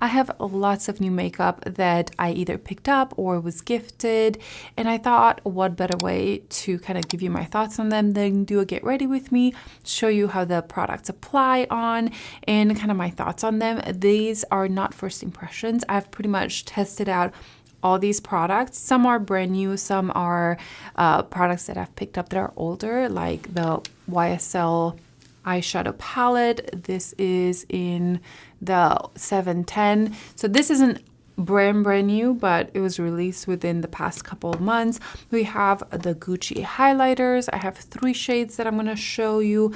I have lots of new makeup that I either picked up or was gifted, and I thought what better way to kind of give you my thoughts on them than do a get ready with me, show you how the products apply on and kind of my thoughts on them. These are not first impressions. I've pretty much tested out all these products. Some are brand new, some are products that I've picked up that are older, like the YSL eyeshadow palette. This is in the 710. So this isn't brand new, but it was released within the past couple of months. We have the Gucci highlighters. I have 3 shades that I'm going to show you.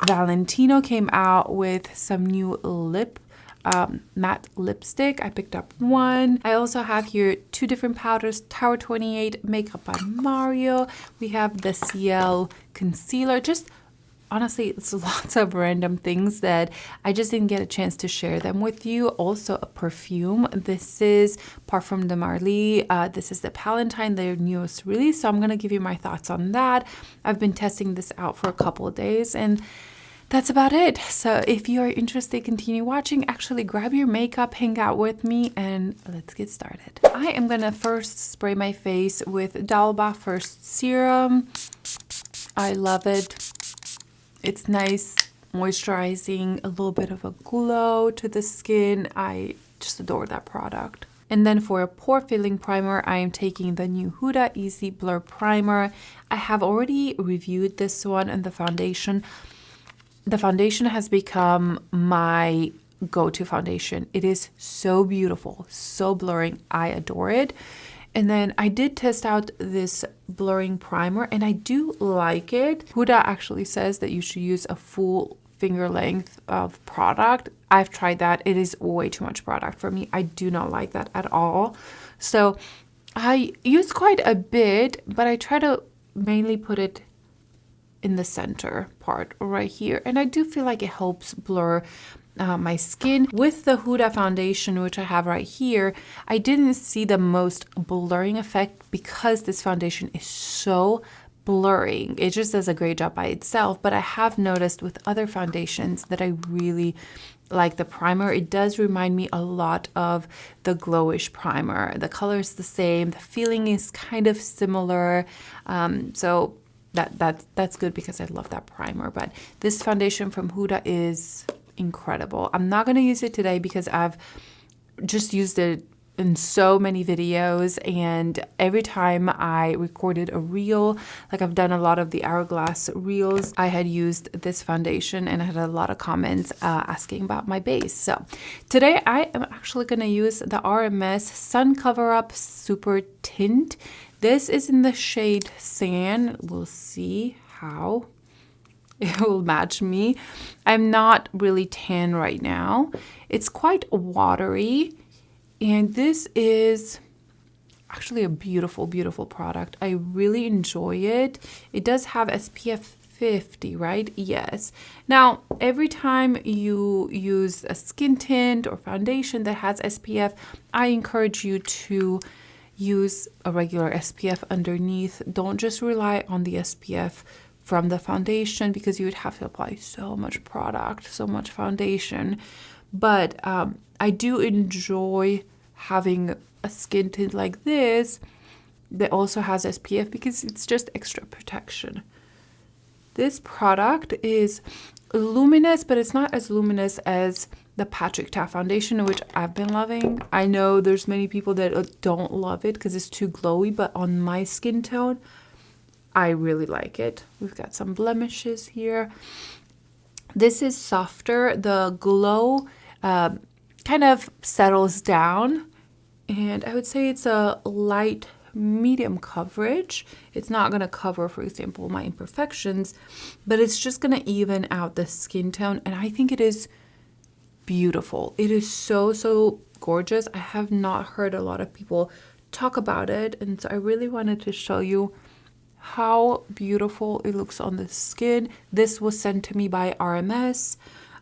Valentino came out with some new matte lipstick. I picked up 1. I also have here 2 different powders. Tower28 Makeup by Mario. We have the Ciele concealer. Just honestly, it's lots of random things that I just didn't get a chance to share them with you. Also a perfume. This is Parfums de Marly. This is the Palatine, their newest release. So I'm going to give you my thoughts on that. I've been testing this out for a couple of days and that's about it. So if you are interested, continue watching. Actually, grab your makeup, hang out with me, and let's get started. I am going to first spray my face with D'Alba First Serum. I love it. It's nice, moisturizing, a little bit of a glow to the skin. I just adore that product. And then for a pore filling primer, I am taking the new Huda Easy Blur Primer. I have already reviewed this one and the foundation. The foundation has become my go-to foundation. It is so beautiful, so blurring. I adore it. And then I did test out this blurring primer and I do like it. Huda actually says that you should use a full finger length of product. I've tried that. It is way too much product for me. I do not like that at all. So I use quite a bit, but I try to mainly put it in the center part right here. And I do feel like it helps blur my skin. With the Huda foundation, which I have right here, I didn't see the most blurring effect because this foundation is so blurring. It just does a great job by itself, but I have noticed with other foundations that I really like the primer. It does remind me a lot of the Glowish primer. The color is the same, the feeling is kind of similar, so that's good because I love that primer. But this foundation from Huda is incredible. I'm not going to use it today because I've just used it in so many videos, and every time I recorded a reel, like I've done a lot of the Hourglass reels, I had used this foundation and I had a lot of comments asking about my base. So today I am actually going to use the RMS Sun Cover Up Super Tint. This is in the shade Sand. We'll see how it will match me. I'm not really tan right now. It's quite watery. And this is actually a beautiful, beautiful product. I really enjoy it. It does have SPF 50, right? Yes. Now, every time you use a skin tint or foundation that has SPF, I encourage you to use a regular SPF underneath. Don't just rely on the SPF from the foundation because you would have to apply so much product, so much foundation. But I do enjoy having a skin tint like this that also has SPF because it's just extra protection. This product is luminous, but it's not as luminous as the Patrick Ta foundation, which I've been loving. I know there's many people that don't love it because it's too glowy, but on my skin tone, I really like it. We've got some blemishes here. This is softer. The glow kind of settles down, and I would say it's a light medium coverage. It's not going to cover, for example, my imperfections, but it's just going to even out the skin tone, and I think it is beautiful. It is so gorgeous. I have not heard a lot of people talk about it, and so I really wanted to show you how beautiful it looks on the skin. This was sent to me by RMS,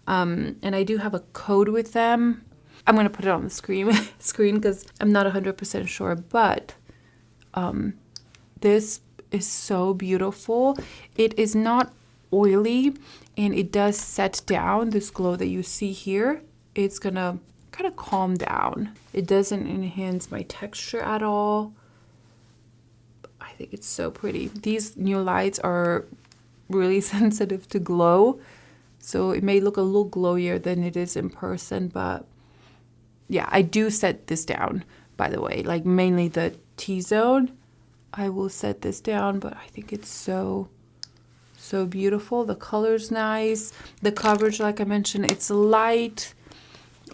and I do have a code with them. I'm going to put it on the screen because I'm not 100% sure, but this is so beautiful. It is not oily and it does set down. This glow that you see here, it's gonna kind of calm down. It doesn't enhance my texture at all. I think it's so pretty. These new lights are really sensitive to glow, so it may look a little glowier than it is in person, but yeah, I do set this down, by the way, like mainly the T-zone. I will set this down, but I think it's so beautiful. The color's nice. The coverage, like I mentioned, it's light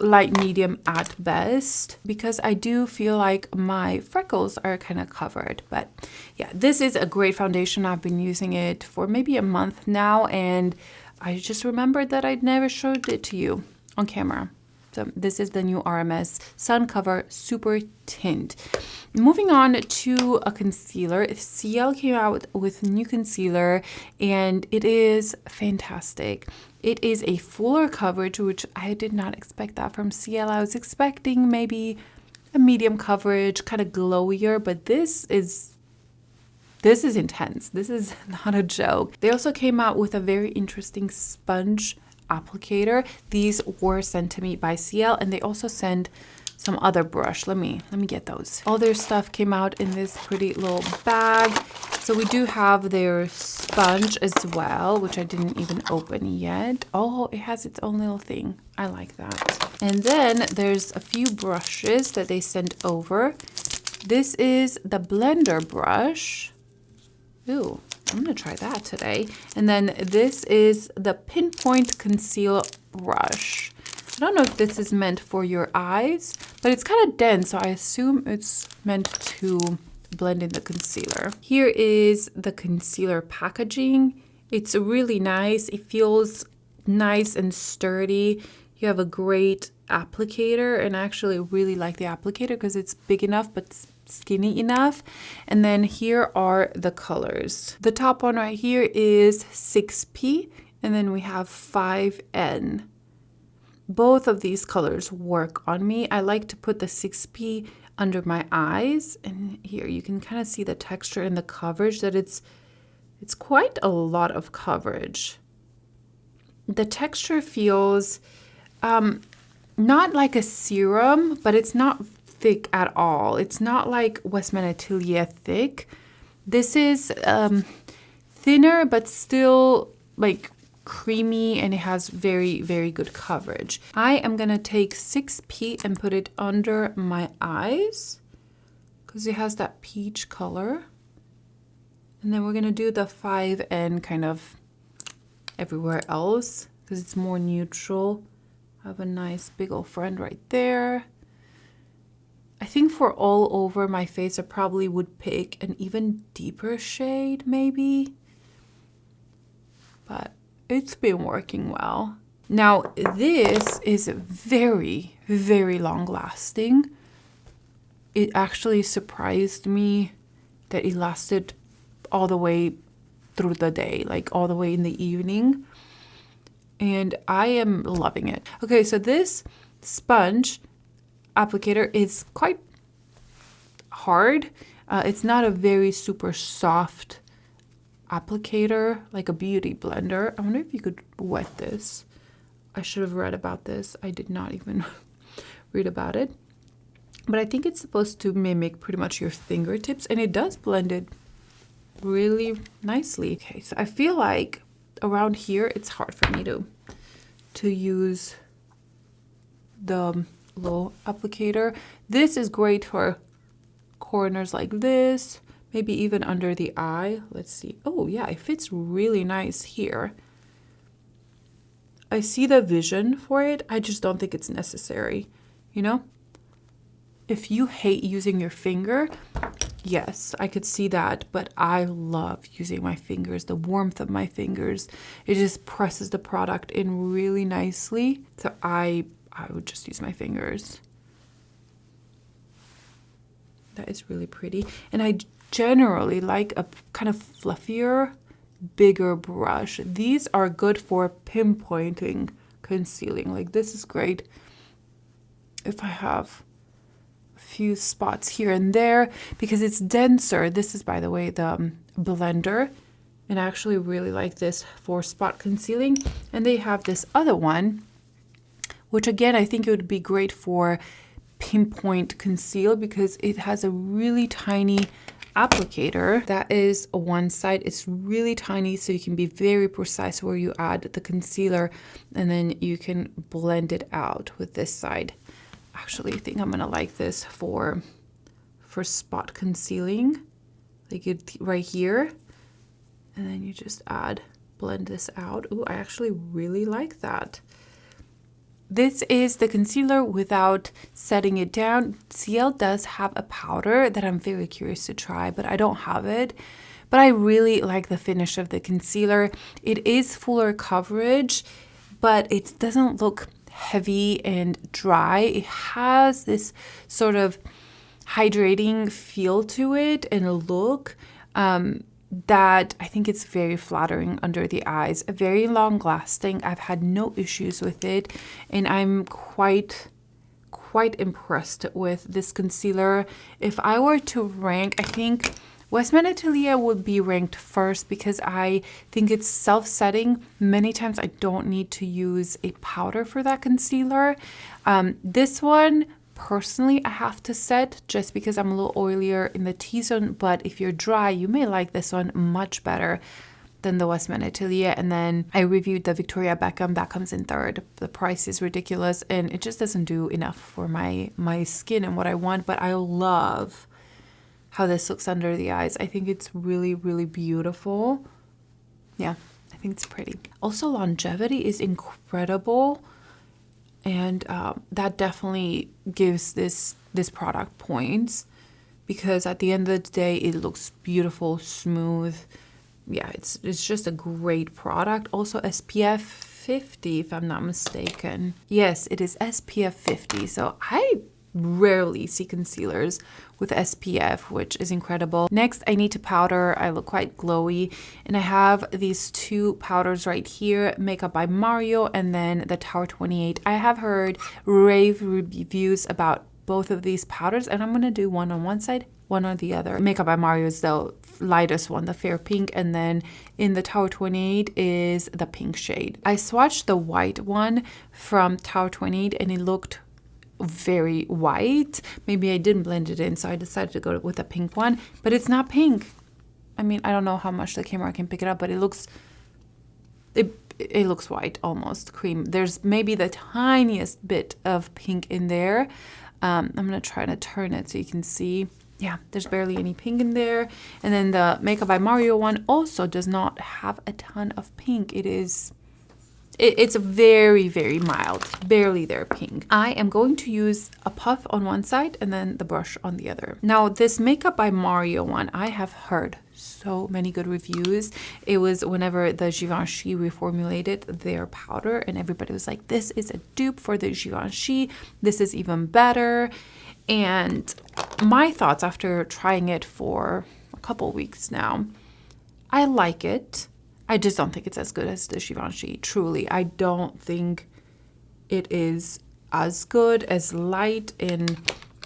medium at best, because I do feel like my freckles are kind of covered. But yeah, this is a great foundation. I've been using it for maybe a month now, and I just remembered that I'd never showed it to you on camera. So this is the new RMS Suncover Super Tint. Moving on to a concealer. Ciele came out with a new concealer, and it is fantastic. It is a fuller coverage, which I did not expect that from Ciele. I was expecting maybe a medium coverage, kind of glowier, but this is intense. This is not a joke. They also came out with a very interesting sponge applicator. These were sent to me by Ciele, and they also sent some other brush. Let me get those. All their stuff came out in this pretty little bag. So we do have their sponge as well, which I didn't even open yet. Oh, it has its own little thing. I like that. And then there's a few brushes that they sent over. This is the blender brush. Ooh, I'm gonna try that today. And then this is the Pinpoint Conceal Brush. I don't know if this is meant for your eyes, but it's kind of dense, so I assume it's meant to blend in the concealer. Here is the concealer packaging. It's really nice. It feels nice and sturdy. You have a great applicator, and I actually really like the applicator because it's big enough but skinny enough. And then here are the colors. The top one right here is 6P, and then we have 5N. Both of these colors work on me. I like to put the 6P under my eyes, and here you can kind of see the texture and the coverage, that it's quite a lot of coverage. The texture feels not like a serum, but it's not thick at all. It's not like Westman Atelier thick. This is thinner, but still like creamy, and it has very, very good coverage. I am gonna take 6P and put it under my eyes because it has that peach color. And then we're gonna do the 5N kind of everywhere else because it's more neutral. I have a nice big old friend right there. I think for all over my face, I probably would pick an even deeper shade maybe, but it's been working well. Now, this is very, very long lasting. It actually surprised me that it lasted all the way through the day, like all the way in the evening. And I am loving it. Okay, so this sponge applicator is quite hard. It's not a very super soft applicator like a beauty blender. I wonder if you could wet this. I should have read about this. I did not even read about it. But I think it's supposed to mimic pretty much your fingertips, and it does blend it really nicely. Okay, so I feel like around here it's hard for me to use the little applicator. This is great for corners like this, maybe even under the eye. Let's see. Oh yeah, it fits really nice here. I see the vision for it. I just don't think it's necessary, you know? If you hate using your finger, yes, I could see that, but I love using my fingers, the warmth of my fingers. It just presses the product in really nicely. So I would just use my fingers. That is really pretty. And I generally like a kind of fluffier, bigger brush. These are good for pinpointing, concealing. Like this is great if I have a few spots here and there because it's denser. This is, by the way, the blender. And I actually really like this for spot concealing. And they have this other one, which again, I think it would be great for pinpoint conceal because it has a really tiny applicator. That is one side. It's really tiny, so you can be very precise where you add the concealer, and then you can blend it out with this side. Actually, I think I'm gonna like this for spot concealing, like it right here, and then you just blend this out. Oh, I actually really like that. This is the concealer without setting it down. Ciele does have a powder that I'm very curious to try, but I don't have it. But I really like the finish of the concealer. It is fuller coverage, but it doesn't look heavy and dry. It has this sort of hydrating feel to it and a look that I think it's very flattering under the eyes. Very long lasting. I've had no issues with it, and I'm quite impressed with this concealer. If I were to rank, I think Westman Atelier would be ranked first because I think it's self-setting. Many times I don't need to use a powder for that concealer. This one, personally, I have to set just because I'm a little oilier in the T-zone, but if you're dry, you may like this one much better than the Westman Atelier. And then I reviewed the Victoria Beckham. That comes in third. The price is ridiculous, and it just doesn't do enough for my skin and what I want, but I love how this looks under the eyes. I think it's really, really beautiful. Yeah, I think it's pretty. Also, longevity is incredible. And that definitely gives this product points because at the end of the day, it looks beautiful, smooth. Yeah, it's just a great product. Also SPF 50, if I'm not mistaken. Yes, it is SPF 50. So I rarely see concealers with SPF, which is incredible. Next, I need to powder. I look quite glowy, and I have these two powders right here, Makeup by Mario and then the Tower 28. I have heard rave reviews about both of these powders, and I'm gonna do one on one side, one on the other. Makeup by Mario is the lightest one, the fair pink, and then in the Tower 28 is the pink shade. I swatched the white one from Tower 28 and it looked very white. Maybe I didn't blend it in, so I decided to go with a pink one, but it's not pink. I mean, I don't know how much the camera can pick it up, but it looks white, almost cream. There's maybe the tiniest bit of pink in there. I'm gonna try to turn it so you can see. Yeah, there's barely any pink in there. And then the Makeup by Mario one also does not have a ton of pink. It's very, very mild, barely there pink. I am going to use a puff on one side and then the brush on the other. Now, this Makeup by Mario one, I have heard so many good reviews. It was whenever the Givenchy reformulated their powder, and everybody was like, this is a dupe for the Givenchy. This is even better. And my thoughts after trying it for a couple weeks now, I like it. I just don't think it's as good as the Givenchy, truly. I don't think it is as good, as light and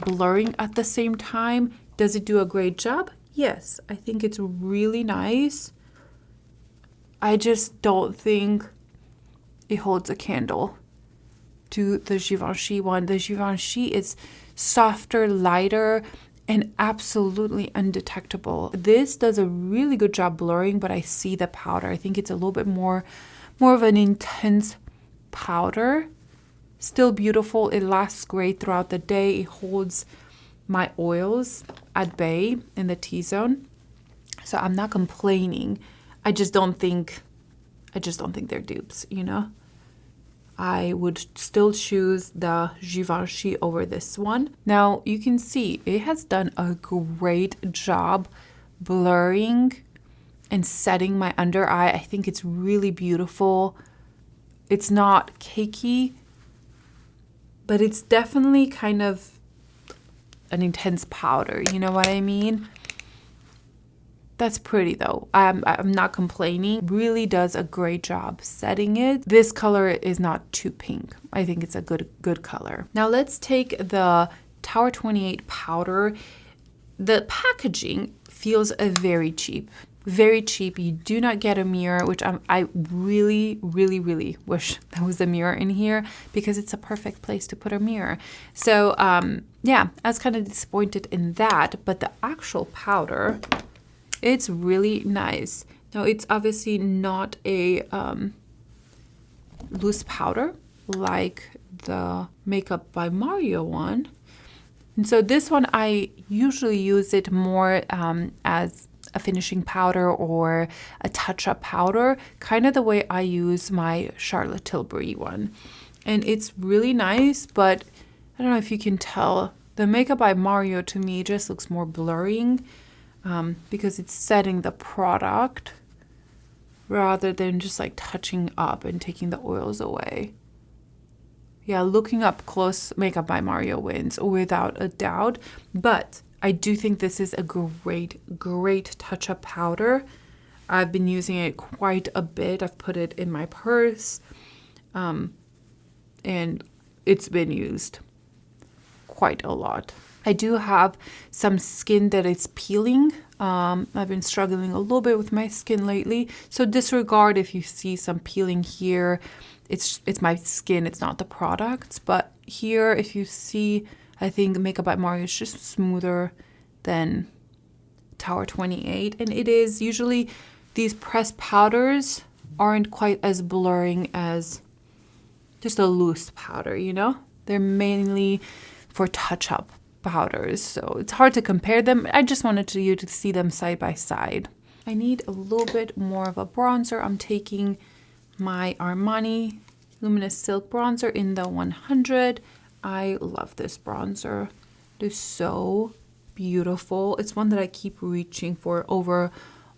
blurring at the same time. Does it do a great job? Yes, I think it's really nice. I just don't think it holds a candle to the Givenchy one. The Givenchy is softer, lighter, and absolutely undetectable. This does a really good job blurring, but I see the powder. I think it's a little bit more of an intense powder. Still beautiful. It lasts great throughout the day. It holds my oils at bay in the T-zone. So I'm not complaining. I just don't think they're dupes, you know? I would still choose the Givenchy over this one. Now you can see it has done a great job blurring and setting my under eye. I think it's really beautiful. It's not cakey, but it's definitely kind of an intense powder. You know what I mean? That's pretty though. I'm not complaining. Really does a great job setting it. This color is not too pink. I think it's a good color. Now let's take the Tower 28 powder. The packaging feels very cheap. very cheap. You do not get a mirror, which I really, really, really wish there was a mirror in here because it's a perfect place to put a mirror. So yeah, I was kind of disappointed in that, but the actual powder, it's really nice. Now, it's obviously not a loose powder like the Makeup by Mario one. And so this one, I usually use it more as a finishing powder or a touch-up powder, kind of the way I use my Charlotte Tilbury one. And it's really nice, but I don't know if you can tell, the Makeup by Mario to me just looks more blurring because it's setting the product rather than just like touching up and taking the oils away. Yeah, looking up close, Makeup by Mario wins without a doubt. But I do think this is a great touch-up powder. I've been using it quite a bit. I've put it in my purse, and it's been used quite a lot. I do have some skin that is peeling. I've been struggling a little bit with my skin lately, so disregard if you see some peeling here. It's my skin, it's not the products. But here, if you see, I think Makeup by Mario is just smoother than Tower28. And it is usually, these pressed powders aren't quite as blurring as just a loose powder, you know? They're mainly for touch-up powders, so it's hard to compare them. I just wanted you to see them side by side. I need a little bit more of a bronzer. I'm taking my Armani Luminous Silk Bronzer in the 100. I love this bronzer. It is so beautiful. It's one that I keep reaching for over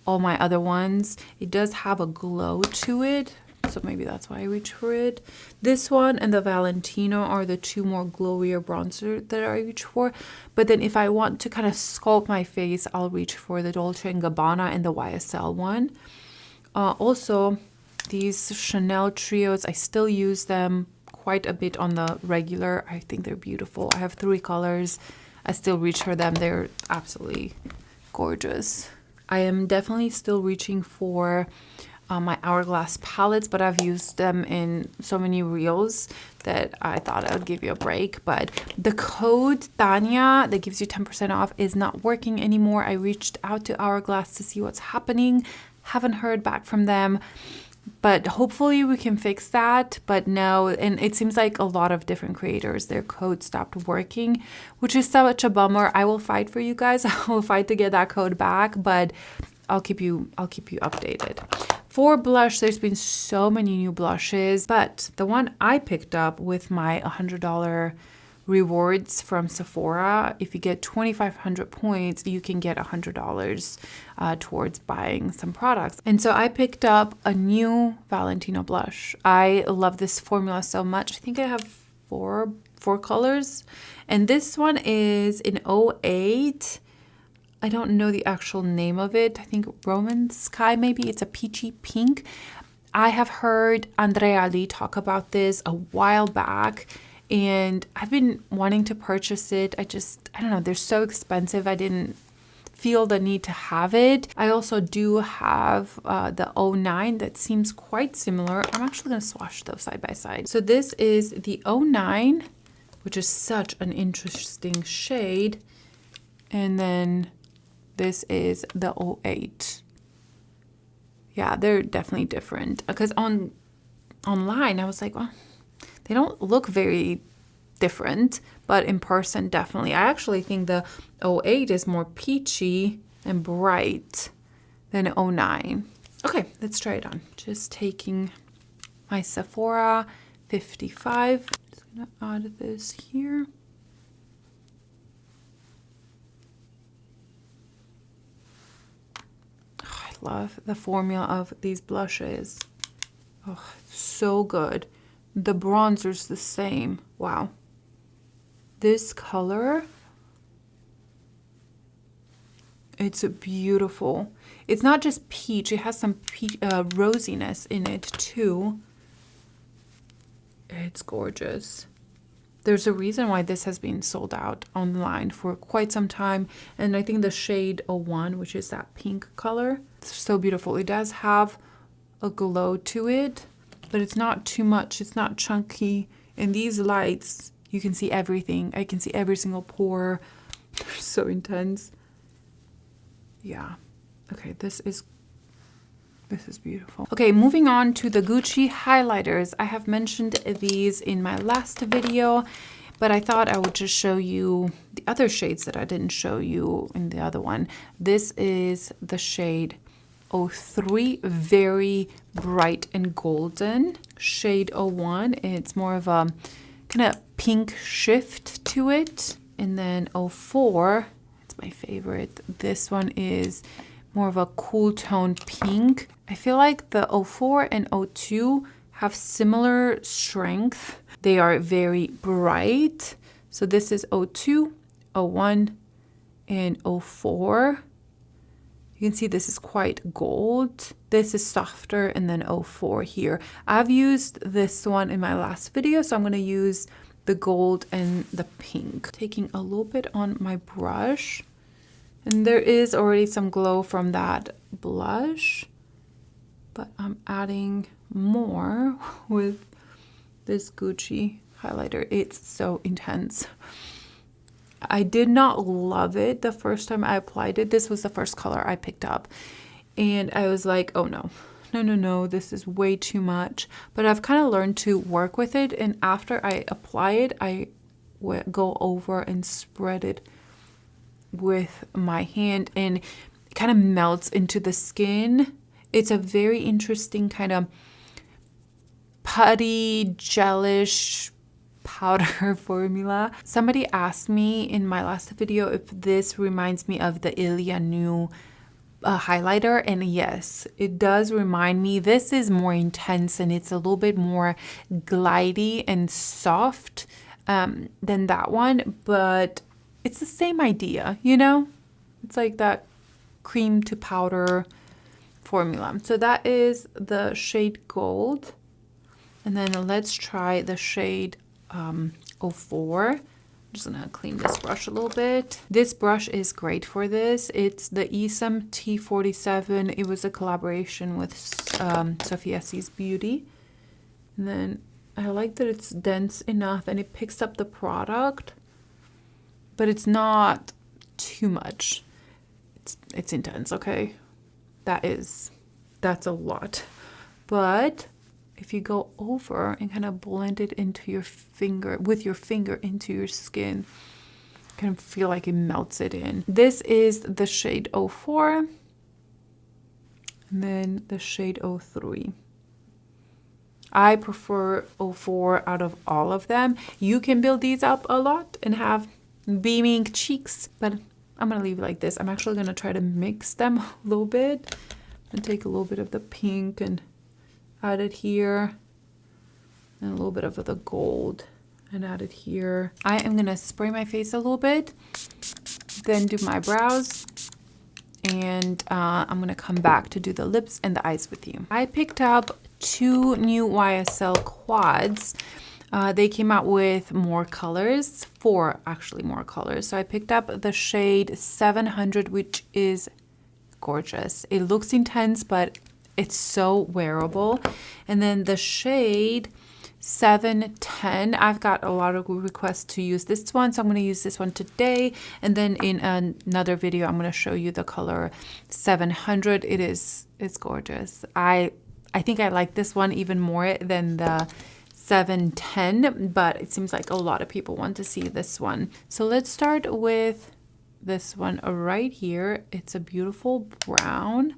all my other ones. It does have a glow to it, so maybe that's why I reach for it. This one and the Valentino are the two more glowier bronzer that I reach for. But then if I want to kind of sculpt my face, I'll reach for the Dolce & Gabbana and the YSL one. Also, these Chanel trios, I still use them quite a bit on the regular. I think they're beautiful. I have 3 colors. I still reach for them. They're absolutely gorgeous. I am definitely still reaching for my Hourglass palettes, but I've used them in so many reels that I thought I would give you a break. But the code Tanya that gives you 10% off is not working anymore. I reached out to Hourglass to see what's happening. Haven't heard back from them, but hopefully we can fix that. But no, and it seems like a lot of different creators, their code stopped working, which is such a bummer. I will fight for you guys. I will fight to get that code back, but I'll keep you updated. For blush, there's been so many new blushes, but the one I picked up with my $100 rewards from Sephora, if you get 2,500 points, you can get $100 towards buying some products. And so I picked up a new Valentino blush. I love this formula so much. I think I have four colors, and this one is in 08. I don't know the actual name of it. I think Roman Sky, maybe. It's a peachy pink. I have heard Andrea Lee talk about this a while back, and I've been wanting to purchase it. I don't know, they're so expensive. I didn't feel the need to have it. I also do have the 09 that seems quite similar. I'm actually going to swatch those side by side. So this is the 09, which is such an interesting shade. And then this is the 08. Yeah, they're definitely different. Because online, I was like, well, they don't look very different, but in person, definitely. I actually think the 08 is more peachy and bright than 09. Okay, let's try it on. Just taking my Sephora 55. Just gonna add this here. Love the formula of these blushes. Oh, so good. The bronzer's the same. Wow. This color, it's beautiful. It's not just peach, it has some peach, rosiness in it too. It's gorgeous. There's a reason why this has been sold out online for quite some time. And I think the shade 01, which is that pink color, it's so beautiful. It does have a glow to it, but it's not too much. It's not chunky. In these lights, you can see everything. I can see every single pore. They're so intense. Yeah. Okay, this is beautiful. Okay, moving on to the Gucci highlighters. I have mentioned these in my last video, but I thought I would just show you the other shades that I didn't show you in the other one. This is the shade 03, very bright and golden. Shade 01, it's more of a kind of pink shift to it. And then 04, it's my favorite. This one is more of a cool tone pink. I feel like the 04 and 02 have similar strength. They are very bright. So this is 02, 01, and 04. You can see this is quite gold. This is softer, and then 04 here. I've used this one in my last video, so I'm gonna use the gold and the pink. Taking a little bit on my brush. And there is already some glow from that blush, but I'm adding more with this Gucci highlighter. It's so intense. I did not love it the first time I applied it. This was the first color I picked up. And I was like, oh no, no, this is way too much. But I've kind of learned to work with it. And after I apply it, I go over and spread it with my hand, and it kind of melts into the skin. It's a very interesting kind of putty, gelish powder formula. Somebody asked me in my last video if this reminds me of the Ilia new highlighter, and yes, it does remind me. This is more intense and it's a little bit more glidey and soft than that one, but it's the same idea, you know? It's like that cream to powder formula. So that is the shade gold. And then let's try the shade 04. I'm just gonna clean this brush a little bit. This brush is great for this. It's the Eadem T47. It was a collaboration with Sophia C's Beauty. And then I like that it's dense enough and it picks up the product, but it's not too much. It's intense, okay? That's a lot. But if you go over and kind of blend it into your finger, with your finger into your skin, kind of feel like it melts it in. This is the shade 04, and then the shade 03. I prefer 04 out of all of them. You can build these up a lot and have beaming cheeks, but I'm gonna leave it like this. I'm actually gonna try to mix them a little bit and take a little bit of the pink and add it here, and a little bit of the gold and add it here. I am gonna spray my face a little bit, then do my brows, and I'm gonna come back to do the lips and the eyes with you. I picked up 2 new YSL quads. They came out with more colors, 4 actually more colors. So I picked up the shade 700, which is gorgeous. It looks intense, but it's so wearable. And then the shade 710, I've got a lot of requests to use this one, so I'm going to use this one today. And then in another video, I'm going to show you the color 700. It's gorgeous. I think I like this one even more than the 710, but it seems like a lot of people want to see this one. So let's start with this one right here. It's a beautiful brown.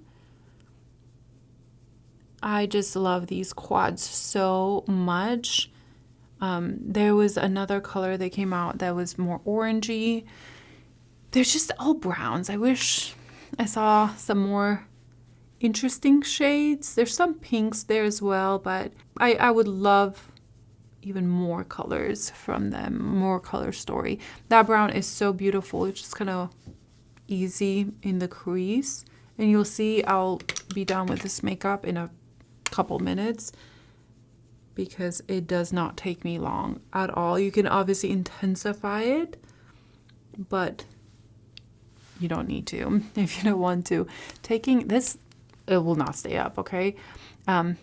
I just love these quads so much. There was another color that came out that was more orangey. They're just all browns. I wish I saw some more interesting shades. There's some pinks there as well, but I would love even more colors from them, more color story. That brown is so beautiful. It's just kind of easy in the crease. And you'll see I'll be done with this makeup in a couple minutes. because it does not take me long at all. You can obviously intensify it, but you don't need to if you don't want to. Taking this, it will not stay up, okay?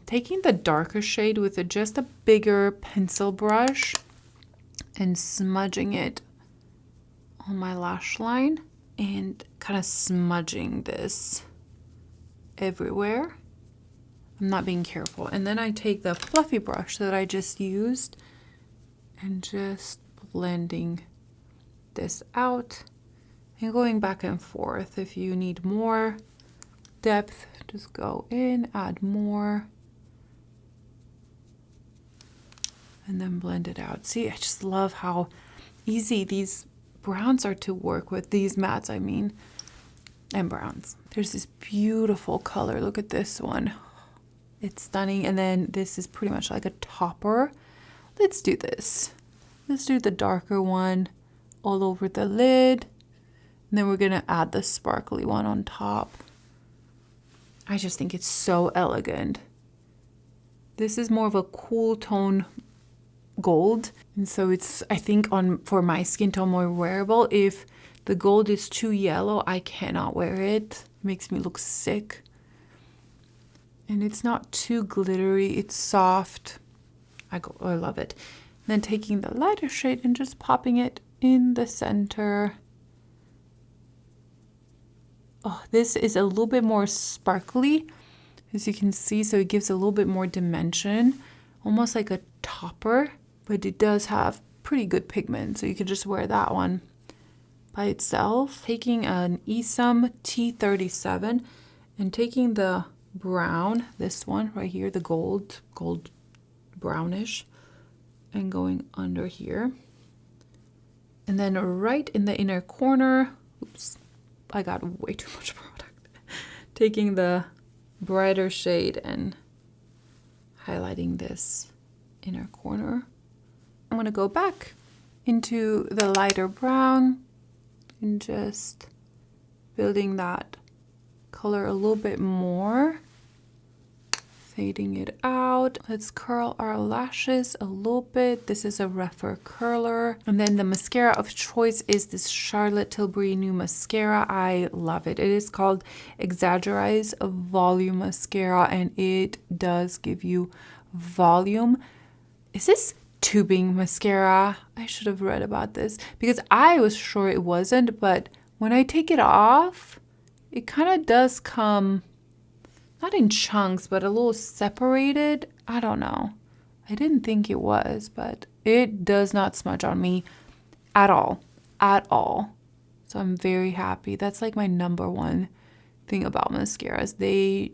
Taking the darker shade with just a bigger pencil brush and smudging it on my lash line and kind of smudging this everywhere. I'm not being careful. And then I take the fluffy brush that I just used and just blending this out and going back and forth. If you need more depth, just go in, add more, and then blend it out. See, I just love how easy these browns are to work with, these mattes, I mean, and browns. There's this beautiful color. Look at this one. It's stunning. And then this is pretty much like a topper. Let's do this. Let's do the darker one all over the lid. And then we're going to add the sparkly one on top. I just think it's so elegant. This is more of a cool tone gold. And so it's, I think, for my skin tone more wearable. If the gold is too yellow, I cannot wear it. It makes me look sick. And it's not too glittery. It's soft. I love it. And then taking the lighter shade and just popping it in the center. Oh, this is a little bit more sparkly, as you can see. So it gives a little bit more dimension, almost like a topper. But it does have pretty good pigment, so you could just wear that one by itself. Taking an Eadem T37 and taking the brown, this one right here, the gold brownish, and going under here. And then right in the inner corner, oops, I got way too much product. Taking the brighter shade and highlighting this inner corner. I'm going to go back into the lighter brown and just building that color a little bit more, fading it out. Let's curl our lashes a little bit. This is a rougher curler. And then the mascara of choice is this Charlotte Tilbury new mascara. I love it. It is called Exagereyes Volume Mascara, and it does give you volume. Is this tubing mascara? I should have read about this because I was sure it wasn't, but when I take it off, it kind of does come, not in chunks, but a little separated. I don't know. I didn't think it was, but it does not smudge on me at all. At all. So I'm very happy. That's like my #1 thing about mascaras. They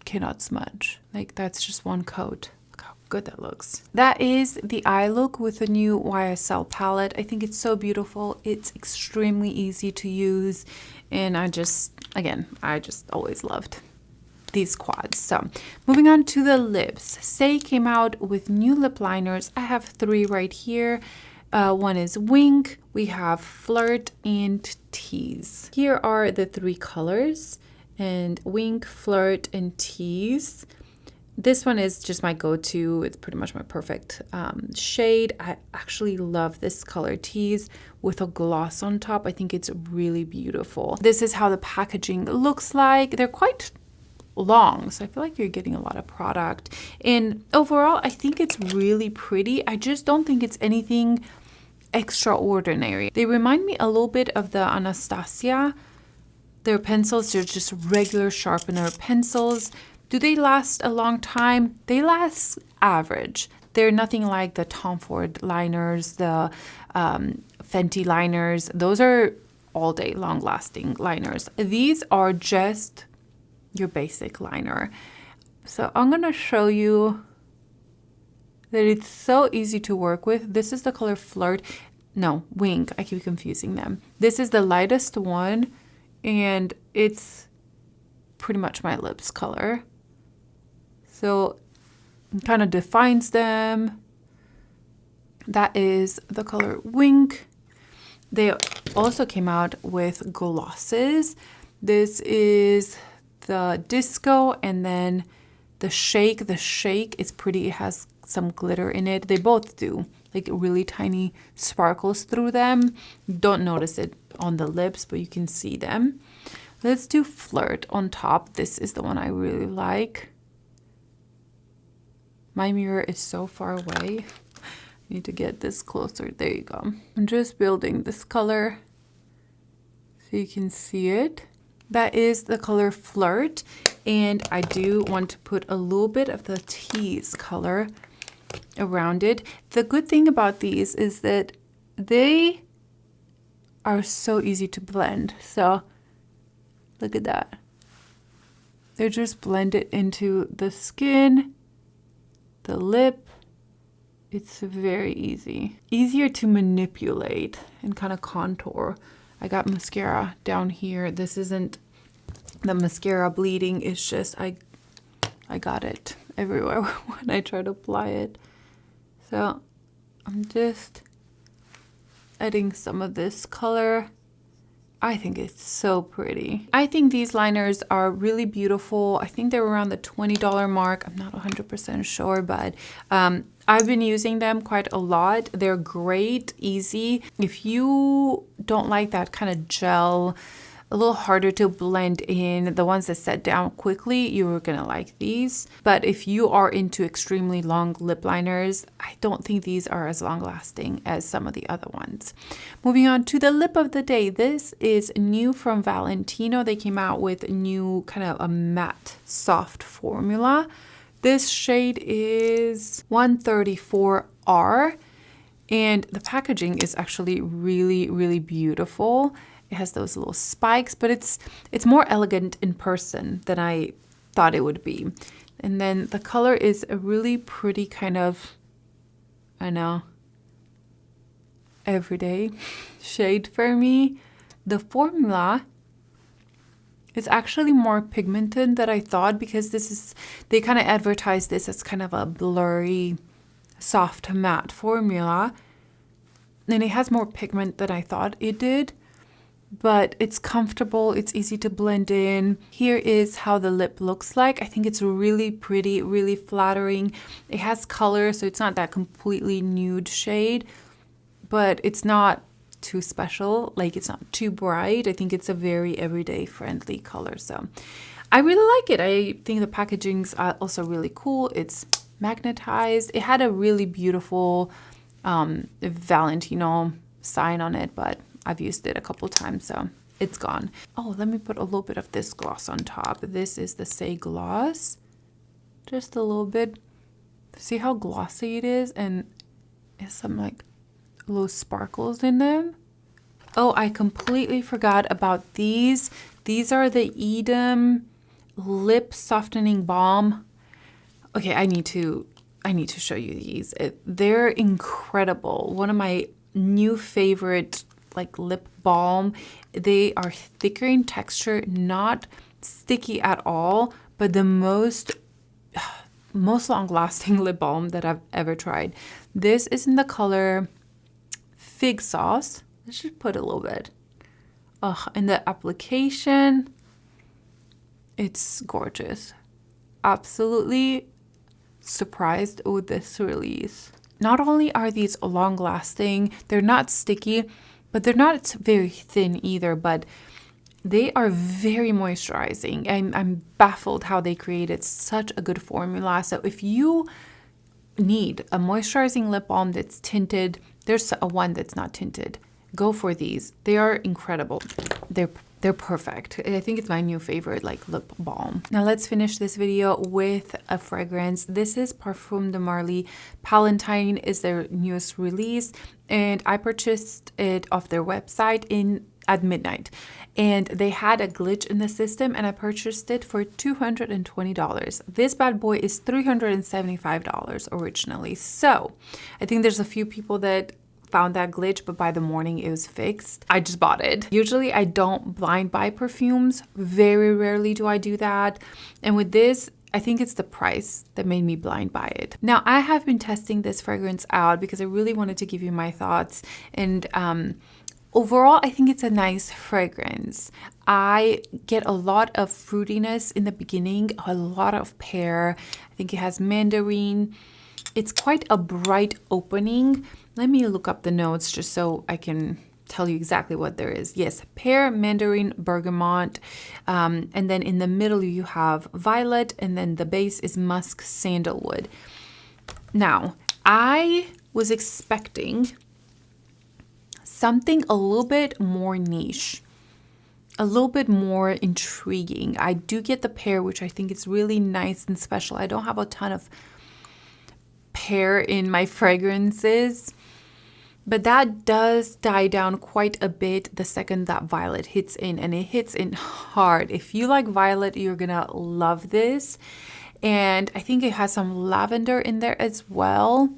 cannot smudge. Like, that's just one coat. Look how good that looks. That is the eye look with the new YSL palette. I think it's so beautiful. It's extremely easy to use. And I just always loved these quads. So moving on to the lips. Saie came out with new lip liners. I have 3 right here. One is Wink, we have Flirt, and Tease. Here are the 3 colors, and Wink, Flirt, and Tease. This one is just my go-to. It's pretty much my perfect shade. I actually love this color, Tease, with a gloss on top. I think it's really beautiful. This is how the packaging looks like. They're quite long, so I feel like you're getting a lot of product. And overall, I think it's really pretty. I just don't think it's anything extraordinary. They remind me a little bit of the Anastasia. Their pencils, they're just regular sharpener pencils. Do they last a long time? They last average. They're nothing like the Tom Ford liners, the Fenty liners. Those are all day long lasting liners. These are just your basic liner. So I'm gonna show you that it's so easy to work with. This is the color Flirt. No, Wink. I keep confusing them. This is the lightest one, and it's pretty much my lips color. So it kind of defines them. That is the color Wink. They also came out with glosses. This is the Disco, and then the Shake. The Shake is pretty. It has some glitter in it. They both do, like really tiny sparkles through them. Don't notice it on the lips, but you can see them. Let's do Flirt on top. This is the one I really like. My mirror is so far away. I need to get this closer. There you go. I'm just building this color so you can see it. That is the color Flirt, and I do want to put a little bit of the Tease color around it. The good thing about these is that they are so easy to blend. So look at that. They're just blended into the skin, the lip. It's very easy. Easier to manipulate and kind of contour. I got mascara down here. This isn't the mascara bleeding. It's just I got it everywhere when I try to apply it. So I'm just adding some of this color. I think it's so pretty. I think these liners are really beautiful. I think they're around the $20 mark. I'm not 100% sure, but I've been using them quite a lot. They're great, easy. If you don't like that kind of gel, a little harder to blend in, the ones that set down quickly, you're gonna like these. But if you are into extremely long lip liners, I don't think these are as long lasting as some of the other ones. Moving on to the lip of the day. This is new from Valentino. They came out with a new kind of a matte soft formula. This shade is 134R, and the packaging is actually really, really beautiful. It has those little spikes, but it's more elegant in person than I thought it would be. And then the color is a really pretty kind of, I know, everyday shade for me. The formula is actually more pigmented than I thought, because they kind of advertise this as kind of a blurry, soft matte formula. And it has more pigment than I thought it did. But it's comfortable, it's easy to blend in. Here is how the lip looks like. I think it's really pretty, really flattering. It has color, so it's not that completely nude shade, but it's not too special, like it's not too bright. I think it's a very everyday friendly color, so I really like it. I think the packaging's also really cool. It's magnetized. It had a really beautiful Valentino sign on it, but I've used it a couple times, so it's gone. Oh, let me put a little bit of this gloss on top. This is the Saie gloss. Just a little bit. See how glossy it is? And it's some like little sparkles in them. Oh, I completely forgot about these. These are the Eadem Lip Softening Balm. Okay, I need to show you these. They're incredible. One of my new favorite like lip balm. They are thicker in texture, not sticky at all, but the most long-lasting lip balm that I've ever tried. This is in the color Fig Sauce. Let's just put a little bit. And the application, it's gorgeous. Absolutely surprised with this release. Not only are these long-lasting, they're not sticky, but they're not very thin either, but they are very moisturizing. I'm baffled how they created such a good formula. So if you need a moisturizing lip balm that's tinted, there's a one that's not tinted. Go for these. They are incredible. They're perfect. I think it's my new favorite like lip balm. Now let's finish this video with a fragrance. This is Parfums de Marly. Palatine is their newest release, and I purchased it off their website at midnight. And they had a glitch in the system, and I purchased it for $220. This bad boy is $375 originally. So I think there's a few people that found that glitch, but by the morning it was fixed. I just bought it. Usually I don't blind buy perfumes. Very rarely do I do that. And with this, I think it's the price that made me blind buy it. Now, I have been testing this fragrance out because I really wanted to give you my thoughts. And overall, I think it's a nice fragrance. I get a lot of fruitiness in the beginning, a lot of pear. I think it has mandarin. It's quite a bright opening. Let me look up the notes just so I can tell you exactly what there is. Yes, pear, mandarin, bergamot, and then in the middle you have violet, and then the base is musk sandalwood. Now, I was expecting something a little bit more niche, a little bit more intriguing. I do get the pear, which I think is really nice and special. I don't have a ton of pear in my fragrances, but that does die down quite a bit the second that violet hits in, and it hits in hard. If you like violet, you're gonna love this. And I think it has some lavender in there as well.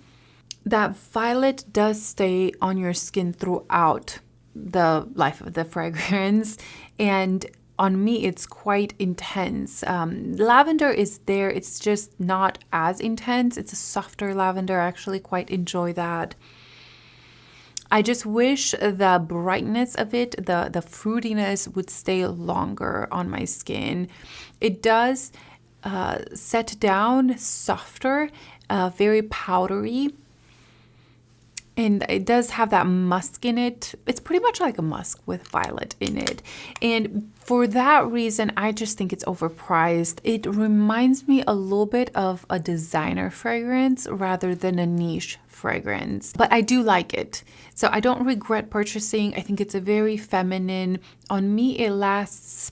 That violet does stay on your skin throughout the life of the fragrance, and on me it's quite intense. Lavender is there, it's just not as intense. It's a softer lavender. I actually quite enjoy that. I just wish the brightness of it, the fruitiness would stay longer on my skin. It does set down softer, very powdery. And it does have that musk in it. It's pretty much like a musk with violet in it. And for that reason, I just think it's overpriced. It reminds me a little bit of a designer fragrance rather than a niche fragrance. But I do like it. So I don't regret purchasing. I think it's a very feminine. On me, it lasts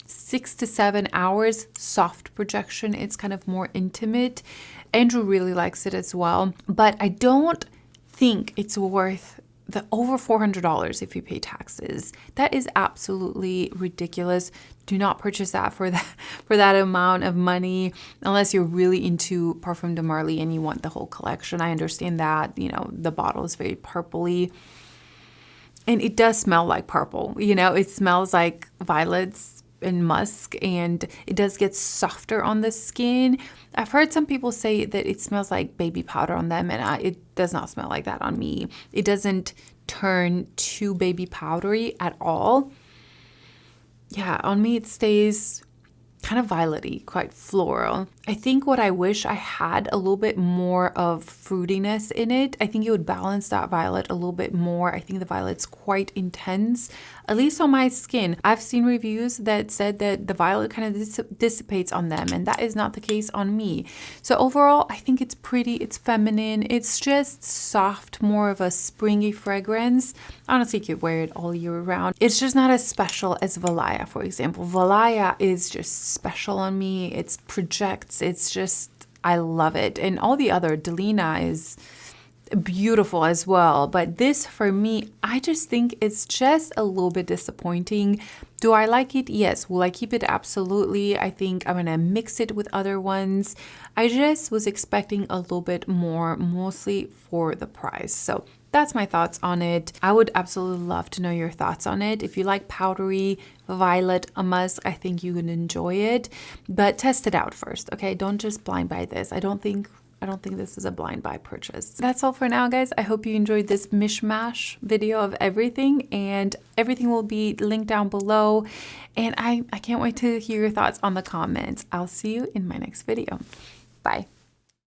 6 to 7 hours. Soft projection. It's kind of more intimate. Andrew really likes it as well. But I don't think it's worth the over $400 if you pay taxes. That is absolutely ridiculous. Do not purchase that for that amount of money unless you're really into Parfum de Marly and you want the whole collection. I understand that, you know, the bottle is very purpley and it does smell like purple. You know, it smells like violets and musk, and it does get softer on the skin. I've heard some people say that it smells like baby powder on them, and it does not smell like that on me. It doesn't turn too baby powdery at all. Yeah, on me it stays kind of violet-y, quite floral. I think what I wish I had a little bit more of fruitiness in it. I think it would balance that violet a little bit more. I think the violet's quite intense, at least on my skin. I've seen reviews that said that the violet kind of dissipates on them, and that is not the case on me. So overall, I think it's pretty, it's feminine, it's just soft, more of a springy fragrance. Honestly, you could wear it all year round. It's just not as special as Valaya, for example. Valaya is just special on me. It projects. It's just, I love it. And all the other, Delina is beautiful as well. But this, for me, I just think it's just a little bit disappointing. Do I like it? Yes. Will I keep it? Absolutely. I think I'm going to mix it with other ones. I just was expecting a little bit more, mostly for the price. So that's my thoughts on it. I would absolutely love to know your thoughts on it. If you like powdery, violet, a musk, I think you would enjoy it. But test it out first, okay? Don't just blind buy this. I don't think this is a blind buy purchase. That's all for now, guys. I hope you enjoyed this mishmash video of everything, and everything will be linked down below. And I can't wait to hear your thoughts on the comments. I'll see you in my next video. Bye.